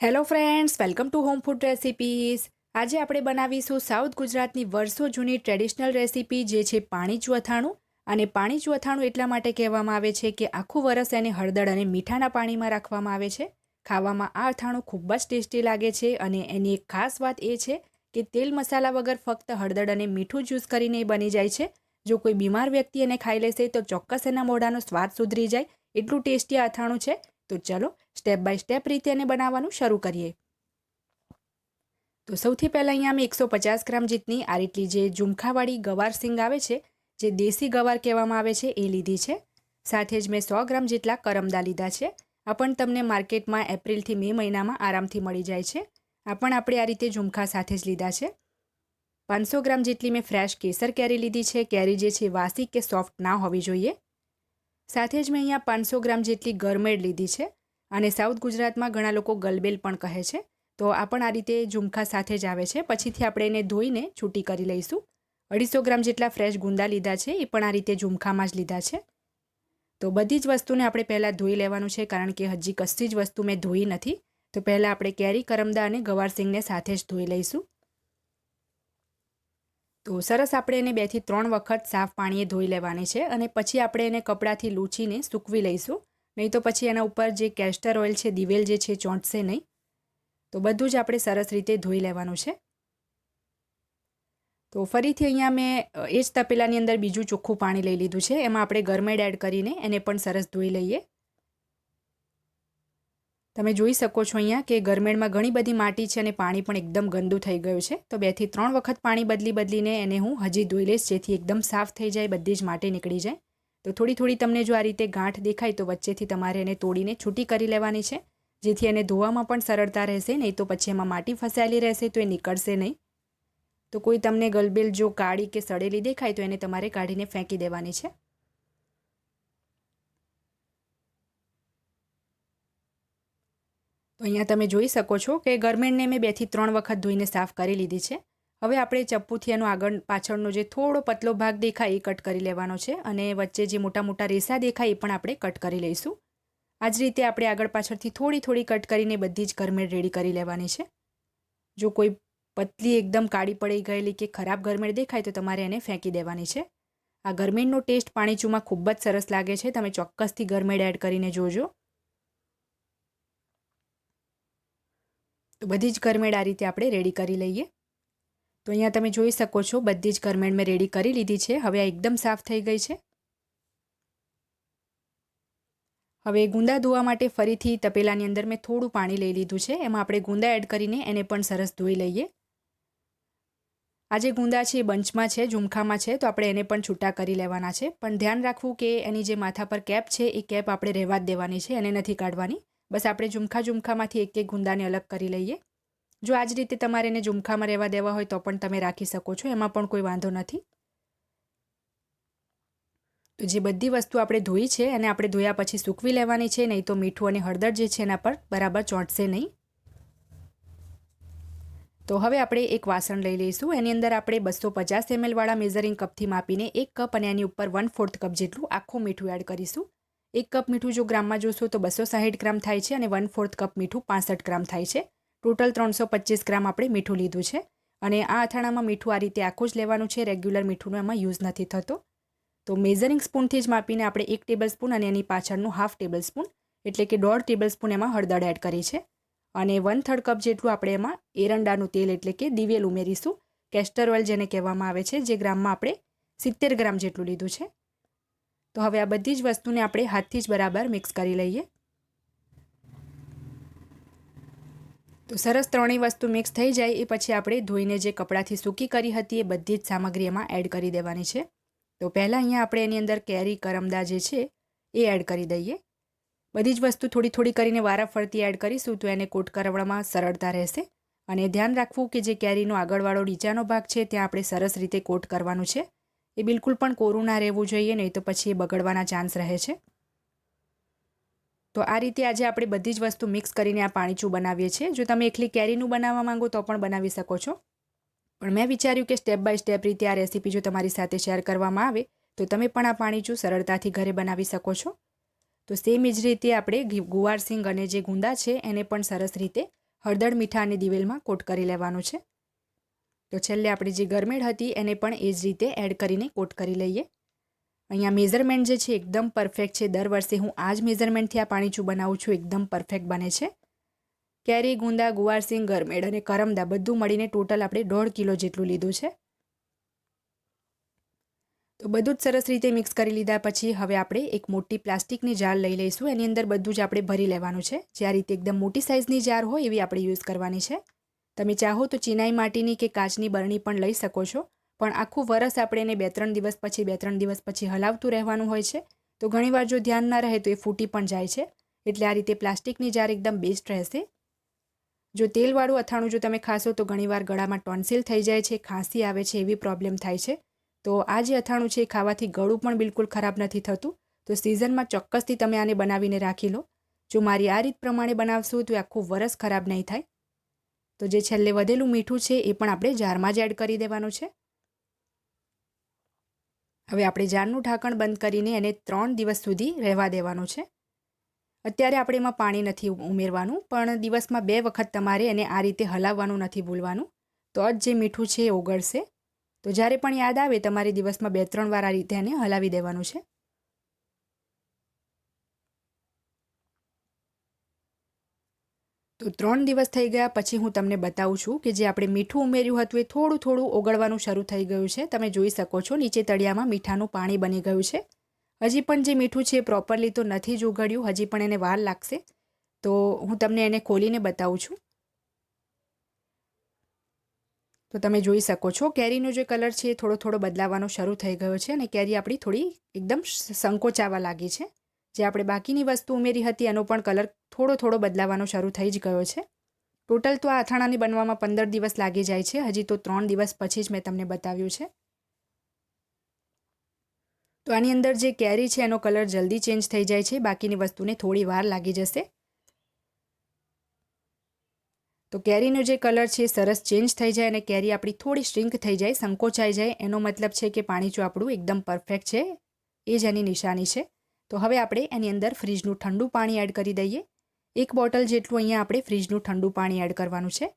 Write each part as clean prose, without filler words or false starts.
Hello friends, welcome to home food recipes. આજે આપણે બનાવીશું સાઉથ ગુજરાતની વર્ષો જૂની ટ્રેડિશનલ રેસિપી, જે છે પાણીચું અથાણું. અને પાણીચું અથાણું એટલા માટે કહેવામાં આવે છે કે આખું વરસ એને હળદર અને મીઠાના પાણીમાં રાખવામાં આવે છે. ખાવામાં આ અથાણું ખૂબ જ ટેસ્ટી લાગે છે અને એની એક ખાસ વાત એ છે કે તેલ મસાલા વગર ફક્ત હળદર અને મીઠું જ યુઝ કરીને એ બની જાય છે. જો કોઈ બીમાર વ્યક્તિ એને ખાઈ લેશે તો ચોક્કસ એના મોઢાનો સ્વાદ સુધરી જાય, એટલું ટેસ્ટી આ અથાણું છે. તો ચલો સ્ટેપ બાય સ્ટેપ રીતે એને બનાવવાનું શરૂ કરીએ. તો સૌથી પહેલાં અહીંયા અમે 150 ગ્રામ જેટલી આ રીતની જે ઝુમખાવાળી ગવાર સિંગ આવે છે, જે દેશી ગવાર કહેવામાં આવે છે, એ લીધી છે. સાથે જ મેં 100 ગ્રામ જેટલા કરમદા લીધા છે. આ પણ તમને માર્કેટમાં એપ્રિલથી મે મહિનામાં આરામથી મળી જાય છે. આ પણ આપણે આ રીતે ઝુમખા સાથે જ લીધા છે. 500 ગ્રામ જેટલી મેં ફ્રેશ કેસર કેરી લીધી છે. કેરી જે છે વાસી કે સોફ્ટ ના હોવી જોઈએ. સાથે જ મેં અહીંયા 500 ગ્રામ જેટલી ગરમેડ લીધી છે. અને સાઉથ ગુજરાતમાં ઘણા લોકો ગલબેલ પણ કહે છે. તો આ પણ આ રીતે ઝુમખા સાથે જ આવે છે. પછીથી આપણે એને ધોઈને છૂટી કરી લઈશું. 250 ગ્રામ જેટલા ફ્રેશ ગુંદા લીધા છે, એ પણ આ રીતે ઝુમખામાં જ લીધા છે. તો બધી જ વસ્તુને આપણે પહેલાં ધોઈ લેવાનું છે, કારણ કે હજી કશી જ વસ્તુ મેં ધોઈ નથી. તો પહેલાં આપણે કેરી, કરમદા અને ગવાર સિંગને સાથે જ ધોઈ લઈશું. તો સરસ આપણે એને 2 થી 3 વખત સાફ પાણીએ ધોઈ લેવાની છે અને પછી આપણે એને કપડાથી લૂંચીને સૂકવી લઈશું. નહીં તો પછી એના ઉપર જે કેસ્ટર ઓઇલ છે, દિવેલ જે છે, ચોંટશે નહીં. તો બધું જ આપણે સરસ રીતે ધોઈ લેવાનું છે. તો ફરીથી અહીંયા મેં એ જ તપેલાની અંદર બીજું ચોખ્ખું પાણી લઈ લીધું છે. એમાં આપણે ગરમેડ એડ કરીને એને પણ સરસ ધોઈ લઈએ. તમે જોઈ શકો છો અહીંયા કે ગરમેડમાં ઘણી બધી માટી છે અને પાણી પણ એકદમ ગંદુ થઈ ગયું છે. તો 2 થી 3 વખત પાણી બદલીને એને હું હજી ધોઈ લઈશ, જેથી એકદમ સાફ થઈ જાય, બધી જ માટી નીકળી જાય. તો થોડી થોડી તમને જો આ રીતે ગાંઠ દેખાય તો વચ્ચેથી તમારે એને તોડીને છૂટી કરી લેવાની છે, જેથી એને ધોવામાં પણ સરળતા રહેશે. નહીં તો પછી એમાં માટી ફસાયેલી રહેશે તો એ નીકળશે નહીં. તો કોઈ તમને ગલબેલ જો કાળી કે સડેલી દેખાય તો એને તમારે કાઢીને ફેંકી દેવાની છે. તો અહીંયા તમે જોઈ શકો છો કે ગરમેડને મેં 2 થી 3 વખત ધોઈને સાફ કરી લીધી છે. હવે આપણે ચપ્પુથી એનો આગળ પાછળનો જે થોડો પતલો ભાગ દેખાય એ કટ કરી લેવાનો છે અને વચ્ચે જે મોટા મોટા રેસા દેખાય એ પણ આપણે કટ કરી લઈશું. આ જ રીતે આપણે આગળ પાછળથી થોડી થોડી કટ કરીને બધી જ ગરમેડ રેડી કરી લેવાની છે. જો કોઈ પતલી એકદમ કાળી પડી ગયેલી કે ખરાબ ગરમેડ દેખાય તો તમારે એને ફેંકી દેવાની છે. આ ગરમેડનો ટેસ્ટ પાણીચુમાં ખૂબ જ સરસ લાગે છે. તમે ચોક્કસથી ગરમેડ એડ કરીને જોજો. તો બધી જ ગરમેડ આ રીતે આપણે રેડી કરી લઈએ. તો અહીંયા તમે જોઈ શકો છો બધી જ ગરમેડ મેં રેડી કરી લીધી છે. હવે આ એકદમ સાફ થઈ ગઈ છે. હવે ગુંદા ધોવા માટે ફરીથી તપેલાની અંદર મેં થોડું પાણી લઈ લીધું છે. એમાં આપણે ગુંદા એડ કરીને એને પણ સરસ ધોઈ લઈએ. આ જે ગુંદા છે એ બંચમાં છે, ઝુમખામાં છે, તો આપણે એને પણ છૂટા કરી લેવાના છે. પણ ધ્યાન રાખવું કે એની જે માથા પર કેપ છે એ કેપ આપણે રહેવા જ દેવાની છે, એને નથી કાઢવાની. બસ આપણે ઝુમખામાંથી એક એક ગુંદાને અલગ કરી લઈએ. જો આ જ રીતે તમારે એને ઝુમખામાં રહેવા દેવા હોય તો પણ તમે રાખી શકો છો, એમાં પણ કોઈ વાંધો નથી. તો જે બધી વસ્તુ આપણે ધોઈ છે અને આપણે ધોયા પછી સૂકવી લેવાની છે, નહીં તો મીઠું અને હળદર જે છે એના પર બરાબર ચોંટશે નહીં. તો હવે આપણે એક વાસણ લઈ લઈશું. એની અંદર આપણે 250 ml વાળા મેઝરિંગ કપથી માપીને 1 કપ અને એની ઉપર 1/4 કપ જેટલું આખું મીઠું એડ કરીશું. 1 કપ મીઠું જો ગ્રામમાં જોશો તો 260 ગ્રામ થાય છે અને 1/4 કપ મીઠું 65 ગ્રામ થાય છે. ટોટલ 325 ગ્રામ આપણે મીઠું લીધું છે. અને આ અથાણામાં મીઠું આ રીતે આખું જ લેવાનું છે, રેગ્યુલર મીઠુંનો એમાં યુઝ નથી થતો. તો મેઝરિંગ સ્પૂનથી જ માપીને આપણે 1 ટેબલ સ્પૂન અને એની પાછળનું હાફ ટેબલ સ્પૂન એટલે કે 1.5 ટેબલ સ્પૂન એમાં હળદર એડ કરી છે. અને 1/3 કપ જેટલું આપણે એમાં એરંડાનું તેલ એટલે કે દિવેલ ઉમેરીશું. કેસ્ટર ઓઇલ જેને કહેવામાં આવે છે, જે ગ્રામમાં આપણે 70 ગ્રામ જેટલું લીધું છે. તો હવે આ બધી જ વસ્તુને આપણે હાથથી જ બરાબર મિક્સ કરી લઈએ. તો સરસ ત્રણેય વસ્તુ મિક્સ થઈ જાય એ પછી આપણે ધોઈને જે કપડાથી સૂકી કરી હતી એ બધી જ સામગ્રી એમાં એડ કરી દેવાની છે. તો પહેલાં અહીંયા આપણે એની અંદર કેરી, કરમદા જે છે એ એડ કરી દઈએ. બધી જ વસ્તુ થોડી થોડી કરીને વારાફરતી એડ કરીશું તો એને કોટ કરવામાં સરળતા રહેશે. અને ધ્યાન રાખવું કે જે કેરીનો આગળવાળો નીચાનો ભાગ છે ત્યાં આપણે સરસ રીતે કોટ કરવાનું છે. એ બિલકુલ પણ કોરું ના રહેવું જોઈએ, નહીં તો પછી એ બગડવાના ચાન્સ રહે છે. તો આ રીતે આજે આપણે બધી જ વસ્તુ મિક્સ કરીને આ પાણીચું બનાવીએ છીએ. જો તમે એકલી કેરીનું બનાવવા માંગો તો પણ બનાવી શકો છો. પણ મેં વિચાર્યું કે સ્ટેપ બાય સ્ટેપ રીતે આ રેસીપી જો તમારી સાથે શેર કરવામાં આવે તો તમે પણ આ પાણીચું સરળતાથી ઘરે બનાવી શકો છો. તો સેમ જ રીતે આપણે ગુવાર સિંગ અને જે ગુંદા છે એને પણ સરસ રીતે હળદર, મીઠા અને દિવેલમાં કોટ કરી લેવાનું છે. તો છેલ્લે આપણે જે ગરમેડ હતી એને પણ એ જ રીતે એડ કરીને કોટ કરી લઈએ. અહીંયા મેઝરમેન્ટ જે છે એકદમ પરફેક્ટ છે. દર વર્ષે હું આ જ મેઝરમેન્ટથી આ પાણીચું બનાવું છું. એકદમ પરફેક્ટ બને છે. કેરી, ગુંદા, ગુવારસિંગ, ગરમેડ અને કરમદા બધું મળીને ટોટલ આપણે 1.5 કિલો જેટલું લીધું છે. તો બધું જ સરસ રીતે મિક્સ કરી લીધા પછી હવે આપણે એક મોટી પ્લાસ્ટિકની જાર લઈ લઈશું. એની અંદર બધું જ આપણે ભરી લેવાનું છે. જે આ રીતે એકદમ મોટી સાઇઝની જાર હોય એવી આપણે યુઝ કરવાની છે. તમે ચાહો તો ચિનાઈ માટીની કે કાચની બરણી પણ લઈ શકો છો. પણ આખું વરસ આપણે એને 2-3 દિવસ પછી હલાવતું રહેવાનું હોય છે. તો ઘણીવાર જો ધ્યાન ના રહે તો એ ફૂટી પણ જાય છે. એટલે આ રીતે પ્લાસ્ટિકની જાર એકદમ બેસ્ટ રહેશે. જો તેલવાળું અથાણું જો તમે ખાશો તો ઘણીવાર ગળામાં ટોન્સિલ થઈ જાય છે, ખાંસી આવે છે, એવી પ્રોબ્લેમ થાય છે. તો આ જે અથાણું છે એ ખાવાથી ગળું પણ બિલકુલ ખરાબ નથી થતું. તો સિઝનમાં ચોક્કસથી તમે આને બનાવીને રાખી લો. જો મારી આ રીત પ્રમાણે બનાવશું તો એ આખું વરસ ખરાબ નહીં થાય. તો જે છેલ્લે વધેલું મીઠું છે એ પણ આપણે જારમાં જ એડ કરી દેવાનું છે. હવે આપણે જારનું ઢાંકણ બંધ કરીને એને 3 દિવસ સુધી રહેવા દેવાનું છે. અત્યારે આપણે એમાં પાણી નથી ઉમેરવાનું, પણ દિવસમાં 2 વખત તમારે એને આ રીતે હલાવવાનું નથી ભૂલવાનું. તો જ જે મીઠું છે એ ઓગળશે. તો જ્યારે પણ યાદ આવે તમારે દિવસમાં 2-3 વાર આ રીતે એને હલાવી દેવાનું છે. તો 3 દિવસ થઈ ગયા પછી હું તમને બતાવું છું કે જે આપણે મીઠું ઉમેર્યું હતું એ થોડું થોડું ઓગળવાનું શરૂ થઈ ગયું છે. તમે જોઈ શકો છો નીચે તળિયામાં મીઠાનું પાણી બની ગયું છે. હજી પણ જે મીઠું છે એ પ્રોપરલી તો નથી જ ઓગળ્યું, હજી પણ એને વાર લાગશે. તો હું તમને એને ખોલીને બતાવું છું. તો તમે જોઈ શકો છો કેરીનો જે કલર છે એ થોડો થોડો બદલાવાનો શરૂ થઈ ગયો છે અને કેરી આપણી થોડી એકદમ સંકોચાવા લાગી છે. જે આપણે બાકીની વસ્તુ ઉમેરી હતી એનો પણ કલર થોડો થોડો બદલાવાનો શરૂ થઈ જ ગયો છે. ટોટલ તો આ અથાણાની બનવામાં 15 દિવસ લાગી જાય છે. હજી તો 3 દિવસ પછી જ મેં તમને બતાવ્યું છે. તો આની અંદર જે કેરી છે એનો કલર જલ્દી ચેન્જ થઈ જાય છે. બાકીની વસ્તુને થોડી વાર લાગી જશે. તો કેરીનો જે કલર છે સરસ ચેન્જ થઈ જાય અને કેરી આપણી થોડી શ્રિંક થઈ જાય, સંકોચાઈ જાય, એનો મતલબ છે કે પાણીચું આપણું એકદમ પરફેક્ટ છે. એ જ એની નિશાની છે. તો હવે આપણે એની અંદર ફ્રીજનું ઠંડુ પાણી એડ કરી દઈએ. 1 બોટલ જેટલું અહીંયા આપણે ફ્રીજનું ઠંડુ પાણી એડ કરવાનું છે.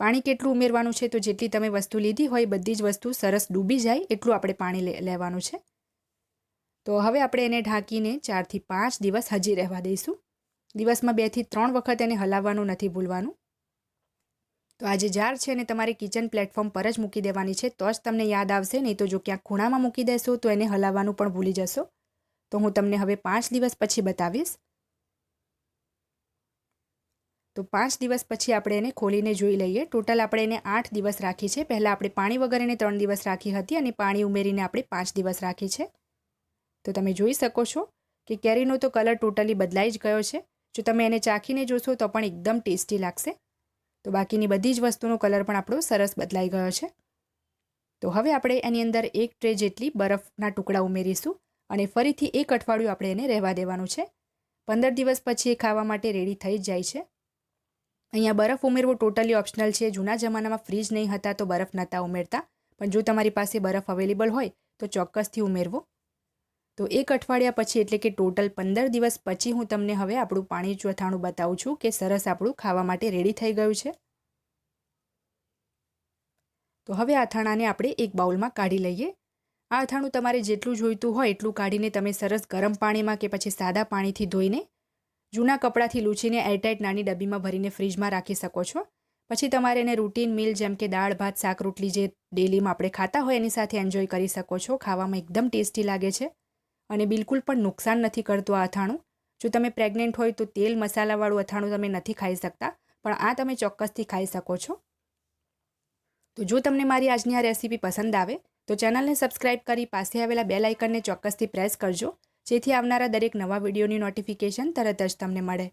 પાણી કેટલું ઉમેરવાનું છે તો જેટલી તમે વસ્તુ લીધી હોય બધી જ વસ્તુ સરસ ડૂબી જાય એટલું આપણે પાણી લેવાનું છે. તો હવે આપણે એને ઢાંકીને 4 થી 5 દિવસ હજી રહેવા દઈશું. દિવસમાં 2 થી 3 વખત એને હલાવવાનું નથી ભૂલવાનું. તો આ જે જાર છે એને તમારે કિચન પ્લેટફોર્મ પર જ મૂકી દેવાની છે તો જ તમને યાદ આવશે. નહીં તો જો ક્યાંક ખૂણામાં મૂકી દેશો તો એને હલાવવાનું પણ ભૂલી જશો. તો હું તમને હવે 5 દિવસ પછી બતાવીશ. તો 5 દિવસ પછી આપણે એને ખોલીને જોઈ લઈએ. ટોટલ આપણે એને 8 દિવસ રાખી છે. પહેલાં આપણે પાણી વગર એને 3 દિવસ રાખી હતી અને પાણી ઉમેરીને આપણે 5 દિવસ રાખી છે. તો તમે જોઈ શકો છો કે કેરીનો તો કલર ટોટલી બદલાઈ જ ગયો છે. જો તમે એને ચાખીને જોશો તો પણ એકદમ ટેસ્ટી લાગશે. તો બાકીની બધી જ વસ્તુનો કલર પણ આપણો સરસ બદલાઈ ગયો છે. તો હવે આપણે એની અંદર 1 ટ્રે જેટલી બરફના ટુકડા ઉમેરીશું અને ફરીથી 1 અઠવાડિયું આપણે એને રહેવા દેવાનું છે. 15 દિવસ પછી એ ખાવા માટે રેડી થઈ જ જાય છે. અહીંયા બરફ ઉમેરવો ટોટલી ઓપ્શનલ છે. જૂના જમાનામાં ફ્રીજ નહીં હતા તો બરફ નહોતા ઉમેરતા, પણ જો તમારી પાસે બરફ અવેલેબલ હોય તો ચોક્કસથી ઉમેરવો. તો 1 અઠવાડિયા પછી એટલે કે ટોટલ 15 દિવસ પછી હું તમને હવે આપણું પાણીચું અથાણું બતાવું છું કે સરસ આપણું ખાવા માટે રેડી થઈ ગયું છે. તો હવે આ અથાણાને આપણે એક બાઉલમાં કાઢી લઈએ. આ અથાણું તમારે જેટલું જોઈતું હોય એટલું કાઢીને તમે સરસ ગરમ પાણીમાં કે પછી સાદા પાણીથી ધોઈને જૂના કપડાથી લૂછીને એરટાઇટ નાની ડબ્બીમાં ભરીને ફ્રીજમાં રાખી શકો છો. પછી તમારે એને રૂટીન મીલ જેમ કે દાળ, ભાત, શાક, રોટલી જે ડેલીમાં આપણે ખાતા હોય એની સાથે એન્જોય કરી શકો છો. ખાવામાં એકદમ ટેસ્ટી લાગે છે અને બિલકુલ પણ નુકસાન નથી કરતું આ અથાણું. જો તમે પ્રેગ્નેન્ટ હોય તો તેલ મસાલાવાળું અથાણું તમે નથી ખાઈ શકતા, પણ આ તમે ચોક્કસથી ખાઈ શકો છો. તો જો તમને મારી આજની આ રેસીપી પસંદ આવે તો ચેનલને સબસ્ક્રાઇબ કરી પાસે આવેલા બેલ આઇકનને ચોક્કસથી પ્રેસ કરજો, જેથી આવનારા દરેક નવા વિડીયોની નોટિફિકેશન તરત જ તમને મળે.